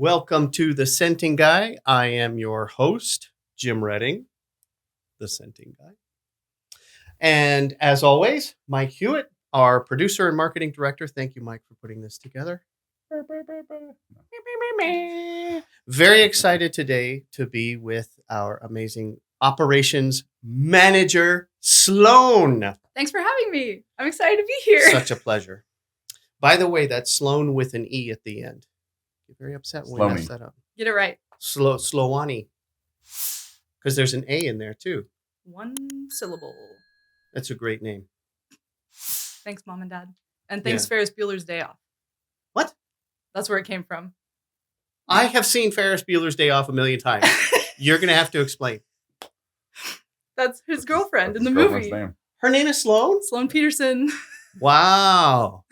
Welcome to The Scenting Guy. I am your host, Jim Redding, The Scenting Guy. And as always, Mike Hewitt, our producer and marketing director. Thank you, Mike, for putting this together. Very excited today to be with our amazing operations manager, Sloan. Thanks for having me. I'm excited to be here. Such a pleasure. By the way, that's Sloan with an E at the end. Get very upset when we mess that up. Get it right. Slowani. Because there's an A in there too. One syllable. That's a great name. Thanks, Mom and Dad. And thanks, Ferris Bueller's Day Off. What? That's where it came from. I have seen Ferris Bueller's Day Off a million times. You're going to have to explain. That's his girlfriend in the girlfriend's movie. Name. Her name is Sloan? Sloan Peterson. Wow.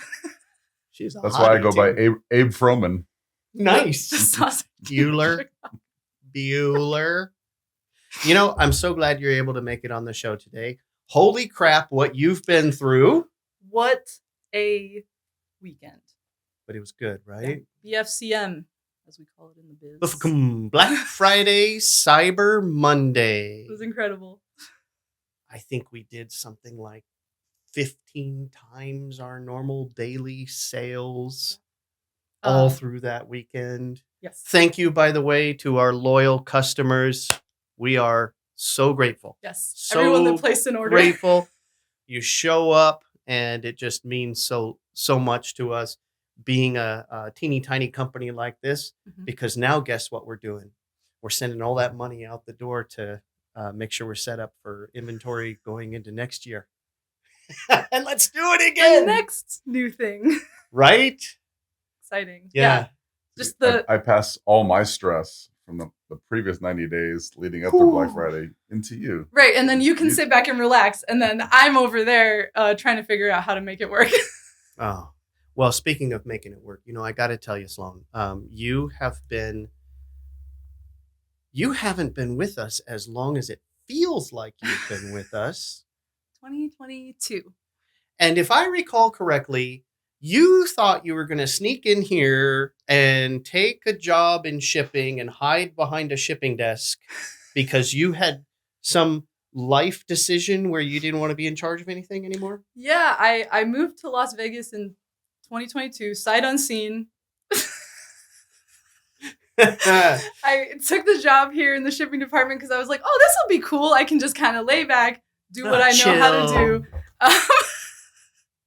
She's a That's why I go by too. Abe Froman. Nice. Sausage. Bueller. You know, I'm so glad you're able to make it on the show today. Holy crap, what you've been through. What a weekend. But it was good, right? BFCM, as we call it in the biz. Black Friday, Cyber Monday. It was incredible. I think we did something like 15 times our normal daily sales all through that weekend. Yes. Thank you, by the way, to our loyal customers. We are so grateful. Yes. So everyone that placed an order. Grateful. You show up, and it just means so much to us being a teeny tiny company like this, because now guess what we're doing? We're sending all that money out the door to make sure we're set up for inventory going into next year. And let's do it again. The next new thing. Right? Exciting. Yeah. Just I pass all my stress from the previous 90 days leading up to Black Friday into you. Right. And then you can sit back and relax. And then I'm over there trying to figure out how to make it work. Oh, well, speaking of making it work, I got to tell you, Sloan, you haven't been with us as long as it feels like you've been with us. 2022. And if I recall correctly, you thought you were going to sneak in here and take a job in shipping and hide behind a shipping desk because you had some life decision where you didn't want to be in charge of anything anymore? Yeah, I moved to Las Vegas in 2022, sight unseen. I took the job here in the shipping department because I was like, oh, this will be cool. I can just kind of lay back, do what I know how to do.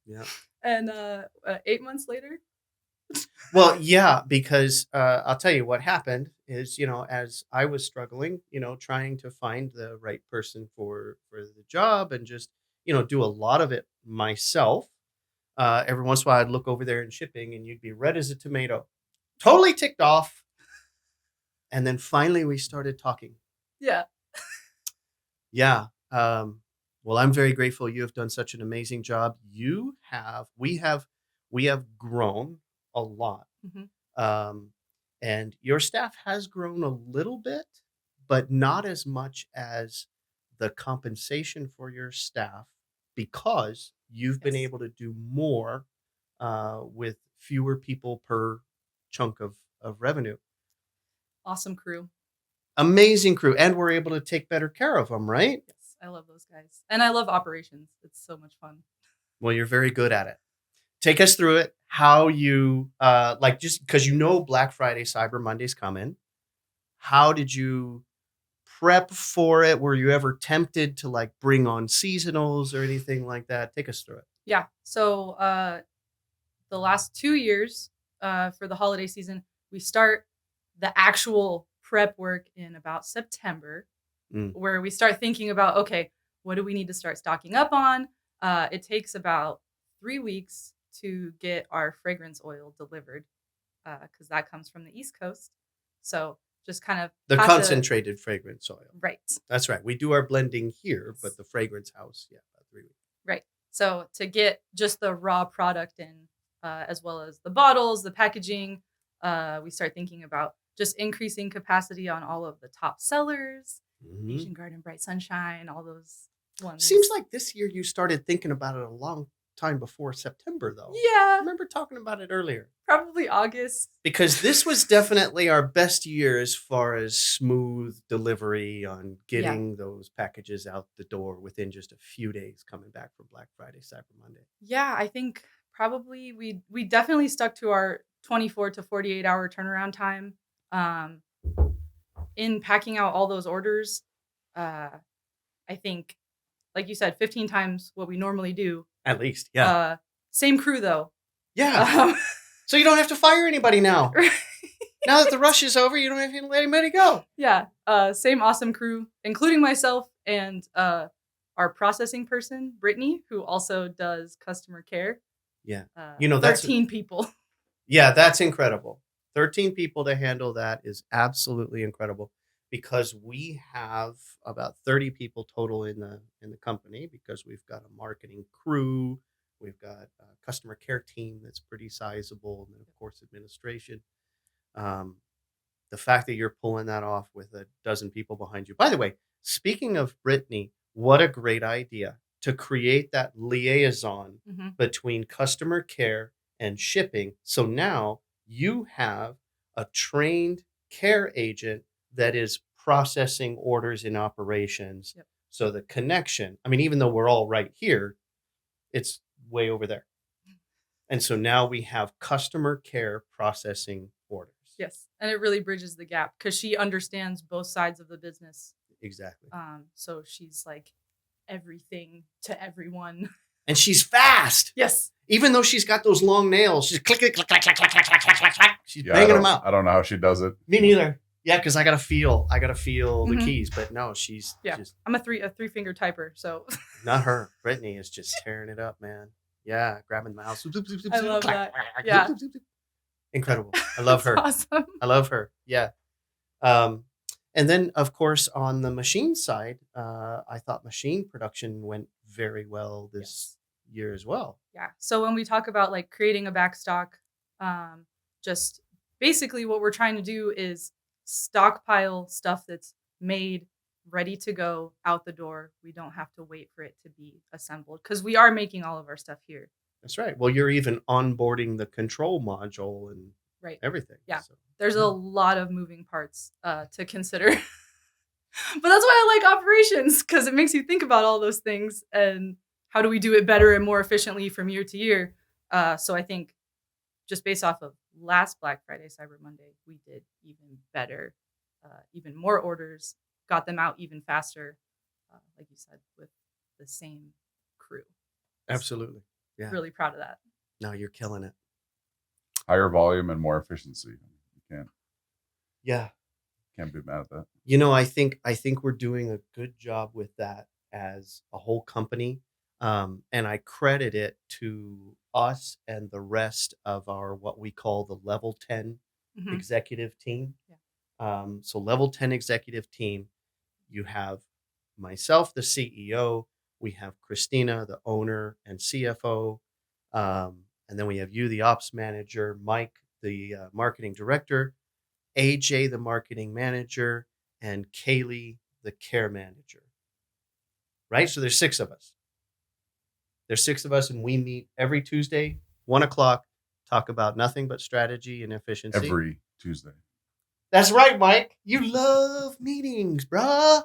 Yeah. And 8 months later? Well, yeah, because I'll tell you what happened is, as I was struggling, trying to find the right person for the job and just, do a lot of it myself. Every once in a while, I'd look over there in shipping and you'd be red as a tomato. Totally ticked off. And then finally we started talking. Yeah. Yeah. Well, I'm very grateful. You have done such an amazing job. We have grown a lot. And your staff has grown a little bit, but not as much as the compensation for your staff, because you've been able to do more with fewer people per chunk of revenue. Awesome crew. Amazing crew. And we're able to take better care of them, right? Yes, I love those guys. And I love operations. It's so much fun. Well, you're very good at it. Take us through it. How you, just because Black Friday, Cyber Monday's coming. How did you prep for it? Were you ever tempted to bring on seasonals or anything like that? Take us through it. Yeah. So the last 2 years for the holiday season, we start the actual prep work in about September, where we start thinking about, okay, what do we need to start stocking up on? It takes about 3 weeks to get our fragrance oil delivered because that comes from the East Coast. So just kind of the concentrated fragrance oil. Right. That's right. We do our blending here, but the fragrance house, about 3 weeks. Right. So to get just the raw product in, as well as the bottles, the packaging, we start thinking about just increasing capacity on all of the top sellers, Asian Garden, Bright Sunshine, all those ones. Seems like this year you started thinking about it a long time before September, though. Yeah. I remember talking about it earlier. Probably August. Because this was definitely our best year as far as smooth delivery on getting those packages out the door within just a few days coming back from Black Friday, Cyber Monday. Yeah, I think probably we definitely stuck to our 24 to 48 hour turnaround time. In packing out all those orders, I think, like you said, 15 times what we normally do. At least, yeah. Same crew though. Yeah. So you don't have to fire anybody now. Now that the rush is over, you don't have to let anybody go. Yeah. Same awesome crew, including myself and our processing person, Brittany, who also does customer care. Yeah. 13 people. Yeah, that's incredible. 13 people to handle that is absolutely incredible, because we have about 30 people total in the company, because we've got a marketing crew, we've got a customer care team that's pretty sizable, and then of course administration. The fact that you're pulling that off with a dozen people behind you. By the way, speaking of Brittany, what a great idea to create that liaison between customer care and shipping. So now you have a trained care agent that is processing orders in operations. Yep. So the connection, I mean, even though we're all right here, it's way over there. And so now we have customer care processing orders. Yes. And it really bridges the gap because she understands both sides of the business. Exactly. So she's like everything to everyone. And she's fast. Yes. Even though she's got those long nails, she's click, click, click, click, click, click, click, click, click, click. She's banging them out. I don't know how she does it. Me neither. Yeah, because I gotta feel the keys. But no, she's just, I'm a three finger typer, so not her. Brittany is just tearing it up, man. Yeah, grabbing the mouse. I love that. Yeah. Incredible. I love her. Awesome. I love her. Yeah. And then, of course, on the machine side, I thought machine production went very well this year as well. Yeah. So when we talk about like creating a backstock, just basically what we're trying to do is stockpile stuff that's made, ready to go out the door. We don't have to wait for it to be assembled because we are making all of our stuff here. That's right. Well, you're even onboarding the control module and everything. Yeah. So, there's a lot of moving parts to consider. But that's why I like operations, because it makes you think about all those things and how do we do it better and more efficiently from year to year. So I think just based off of last Black Friday, Cyber Monday, we did even better, even more orders, got them out even faster, like you said, with the same crew. Absolutely. Yeah. Really proud of that. No, you're killing it. Higher volume and more efficiency. You can't be mad at that. You know, I think we're doing a good job with that as a whole company. And I credit it to us and the rest of our, what we call the level 10 executive team. Yeah. So level 10 executive team, you have myself, the CEO, we have Christina, the owner and CFO. And then we have you, the ops manager, Mike, the marketing director, AJ, the marketing manager, and Kaylee, the care manager. Right? So there's 6 of us. There's 6 of us, and we meet every Tuesday, 1:00, talk about nothing but strategy and efficiency. Every Tuesday. That's right, Mike. You love meetings, bruh.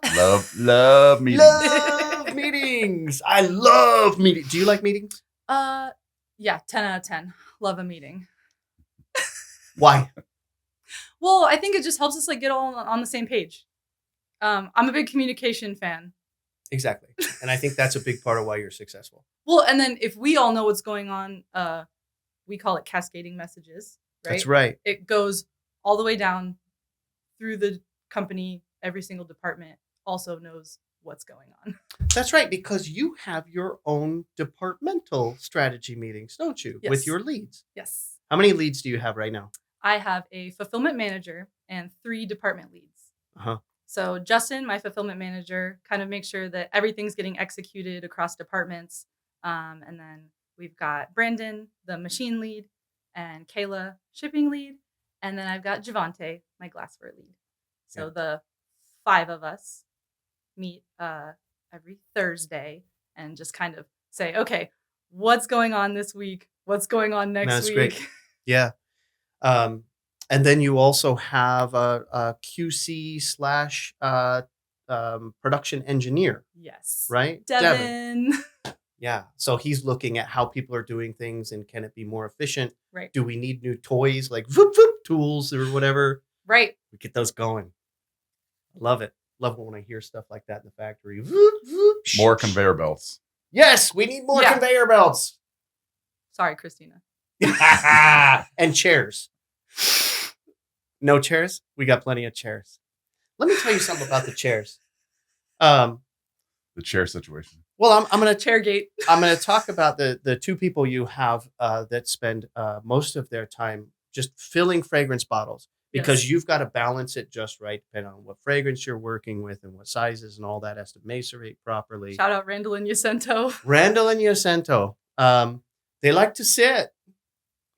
Love meetings. Love meetings. I love meetings. Do you like meetings? Yeah, 10 out of 10. Love a meeting. Why? Well, I think it just helps us like get all on the same page. I'm a big communication fan. Exactly. And I think that's a big part of why you're successful. Well, and then if we all know what's going on, we call it cascading messages, right? That's right. It goes all the way down through the company. Every single department also knows what's going on. That's right, because you have your own departmental strategy meetings, don't you? Yes. With your leads. Yes. How many leads do you have right now? I have a fulfillment manager and 3 department leads. Uh-huh. So Justin, my fulfillment manager, kind of makes sure that everything's getting executed across departments. And then we've got Brandon, the machine lead, and Kayla, shipping lead. And then I've got Javante, my glassware lead. So the 5 of us meet every Thursday and just kind of say, okay, what's going on this week, what's going on next That's week. great. Yeah. And then you also have a QC slash production engineer, Yes. right? Devin. Yeah. So he's looking at how people are doing things and can it be more efficient? Right. Do we need new toys like Voop Voop tools or whatever? Right. We get those going. Love it. Love it when I hear stuff like that in the factory. Voop, voop, More conveyor belts. Yes, we need more conveyor belts. Sorry, Christina. And chairs. No chairs? We got plenty of chairs. Let me tell you something about the chairs. The chair situation. Well, I'm gonna Chairgate. I'm gonna talk about the two people you have that spend most of their time just filling fragrance bottles because you've got to balance it just right, depending on what fragrance you're working with and what sizes and all that has to macerate properly. Shout out Randall and Yacento. Randall and Yacento. They like to sit.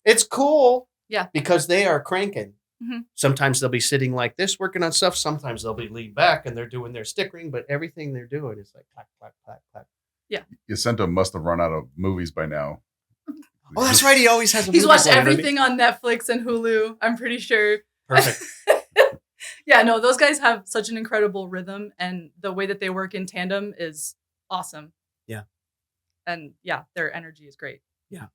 It's cool. Yeah. Because they are cranking. Mm-hmm. Sometimes they'll be sitting like this working on stuff. Sometimes they'll be leaned back and they're doing their stickering, but everything they're doing is like clack, clack, clack, clack. Yeah. Yacento must have run out of movies by now. Oh, that's right. He always has a He's movie watched playing, everything on Netflix and Hulu, I'm pretty sure. Perfect. Yeah, no, those guys have such an incredible rhythm, and the way that they work in tandem is awesome. Yeah. And yeah, their energy is great. Yeah.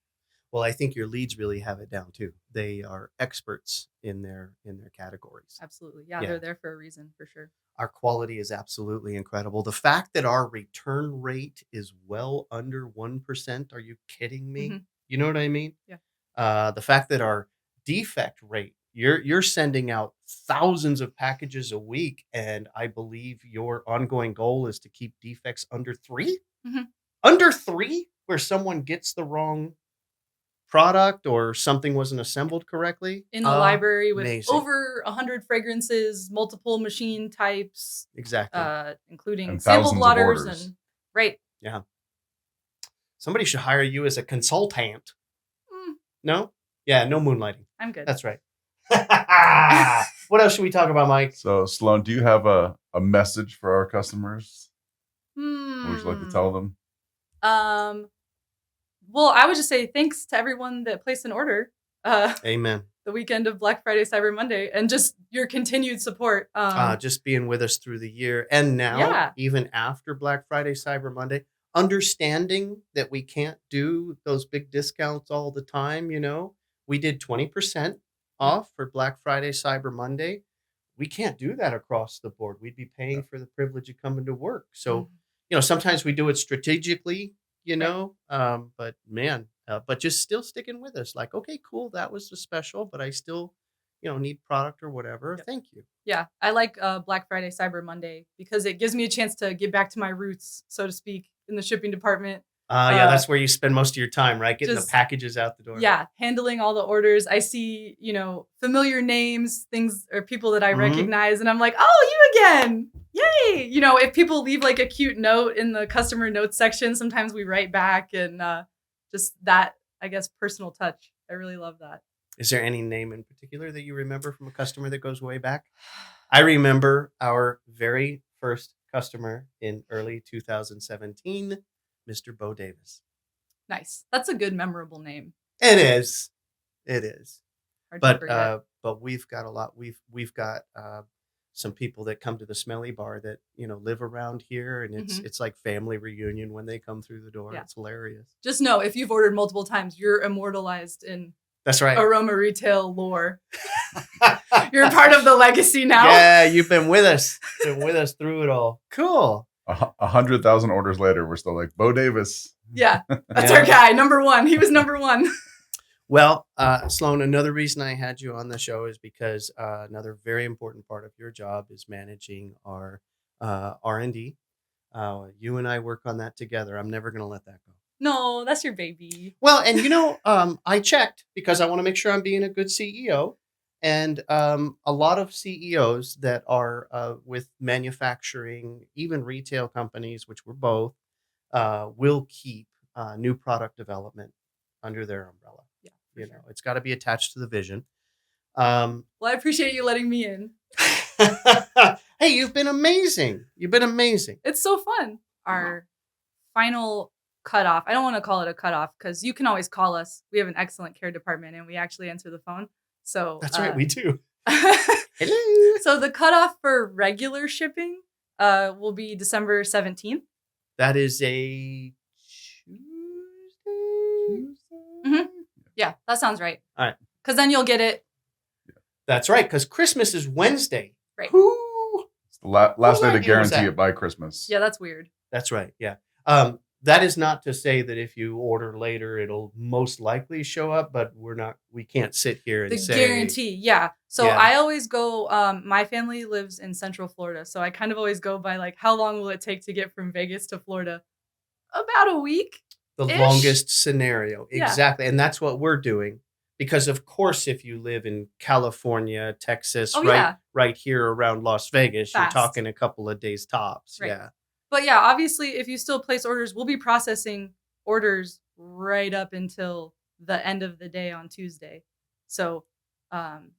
Well, I think your leads really have it down too. They are experts in their categories. Absolutely. Yeah, they're there for a reason, for sure. Our quality is absolutely incredible. The fact that our return rate is well under 1%, are you kidding me? Mm-hmm. You know what I mean? Yeah. The fact that our defect rate, you're sending out thousands of packages a week, and I believe your ongoing goal is to keep defects under 3? Mm-hmm. Under 3, where someone gets the wrong product or something wasn't assembled correctly in the library with amazing. Over 100 fragrances, multiple machine types, exactly, including and sample thousands of blotters orders. and right. Yeah, somebody should hire you as a consultant. No, yeah, no moonlighting. I'm good. That's right. What else should we talk about, Mike? So, Sloan, do you have a message for our customers? What would you like to tell them? Well, I would just say thanks to everyone that placed an order. Amen. The weekend of Black Friday, Cyber Monday, and just your continued support. Just being with us through the year. And now, even after Black Friday, Cyber Monday, understanding that we can't do those big discounts all the time, we did 20% off for Black Friday, Cyber Monday. We can't do that across the board. We'd be paying for the privilege of coming to work. So, sometimes we do it strategically, but man, but just still sticking with us. Like, okay, cool. That was the special, but I still, need product or whatever. Yep. Thank you. Yeah. I like Black Friday, Cyber Monday because it gives me a chance to get back to my roots, so to speak, in the shipping department. Yeah, that's where you spend most of your time, right? Getting the packages out the door. Yeah, handling all the orders. I see, familiar names, things or people that I recognize, and I'm like, oh, you again. Yay. If people leave like a cute note in the customer notes section, sometimes we write back and just that, I guess, personal touch. I really love that. Is there any name in particular that you remember from a customer that goes way back? I remember our very first customer in early 2017. Mr. Bo Davis. Nice. That's a good, memorable name. It is. Hard to forget. But we've got a lot. We've got some people that come to the Smelly Bar that live around here, and it's like family reunion when they come through the door. Yeah. It's hilarious. Just know if you've ordered multiple times, you're immortalized in that's right Aroma retail lore. You're part of the legacy now. Yeah, you've been with us. Through it all. Cool. 100,000 orders later, we're still like, Bo Davis. Yeah, that's our guy. Number one. He was number one. Well, Sloan, another reason I had you on the show is because another very important part of your job is managing our R&D. You and I work on that together. I'm never going to let that go. No, that's your baby. Well, and I checked because I want to make sure I'm being a good CEO. And a lot of CEOs that are with manufacturing, even retail companies, which we're both, will keep new product development under their umbrella. Yeah, it's got to be attached to the vision. Well, I appreciate you letting me in. Hey, you've been amazing. It's so fun. Our final cutoff. I don't want to call it a cutoff because you can always call us. We have an excellent care department and we actually answer the phone. So That's right, we do. Hello. So the cutoff for regular shipping will be December 17th. That is a Tuesday. Mm-hmm. Yeah, that sounds right. All right. Because then you'll get it. That's right, because Christmas is Wednesday. Right. It's the last day to guarantee it by Christmas. Yeah, that's weird. That's right, yeah. That is not to say that if you order later, it'll most likely show up, but we can't sit here and say. The guarantee, yeah. So I always go, my family lives in Central Florida, so I kind of always go by like, how long will it take to get from Vegas to Florida? About a week. The longest scenario, exactly. And that's what we're doing. Because, of course, if you live in California, Texas, right here around Las Vegas, you're talking a couple of days tops. Right. Yeah. But yeah, obviously, if you still place orders, we'll be processing orders right up until the end of the day on Tuesday. So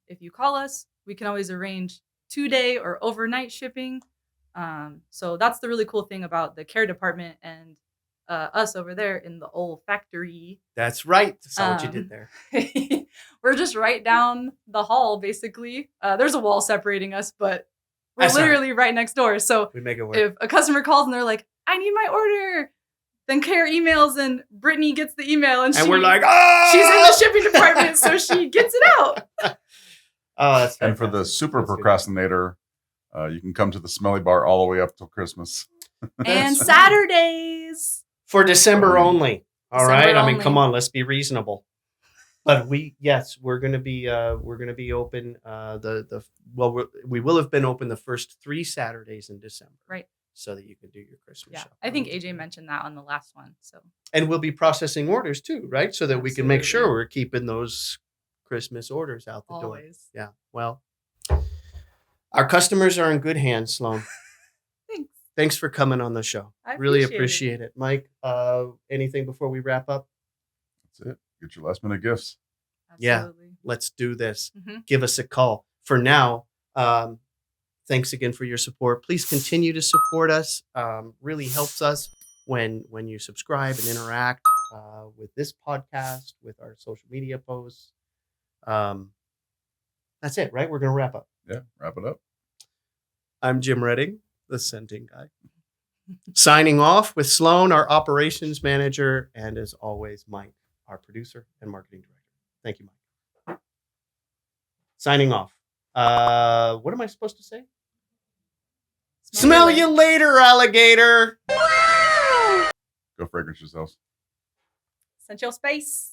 if you call us, we can always arrange 2-day or overnight shipping. So that's the really cool thing about the care department and us over there in the old factory. That's right. That's what you did there. We're just right down the hall, basically. There's a wall separating us, but we're literally right next door. So we make it work. If a customer calls and they're like, I need my order, then Care emails and Brittany gets the email and we're like, oh! She's in the shipping department, so she gets it out. Oh, that's and for the super procrastinator, you can come to the Smelly Bar all the way up till Christmas. And Saturdays. For December only. All right. I mean, come on, let's be reasonable. But we're going to be open. We will have been open the first 3 Saturdays in December, right? So that you can do your Christmas shop. I think AJ mentioned that on the last one. So, and we'll be processing orders too, right? So that we can make sure we're keeping those Christmas orders out the door. Yeah. Well, our customers are in good hands, Sloan. Thanks for coming on the show. I really appreciate it. Mike, anything before we wrap up? That's it. Get your last minute gifts. Absolutely. Yeah, let's do this. Mm-hmm. Give us a call. For now, thanks again for your support. Please continue to support us. Really helps us when you subscribe and interact with this podcast, with our social media posts. That's it, right? We're going to wrap up. Yeah, wrap it up. I'm Jim Redding, the scenting guy. Signing off with Sloan, our operations manager, and as always, Mike, our producer and marketing director. Thank you, Mike. Signing off. What am I supposed to say? Smell you later, alligator. Go fragrance yourselves. Central space.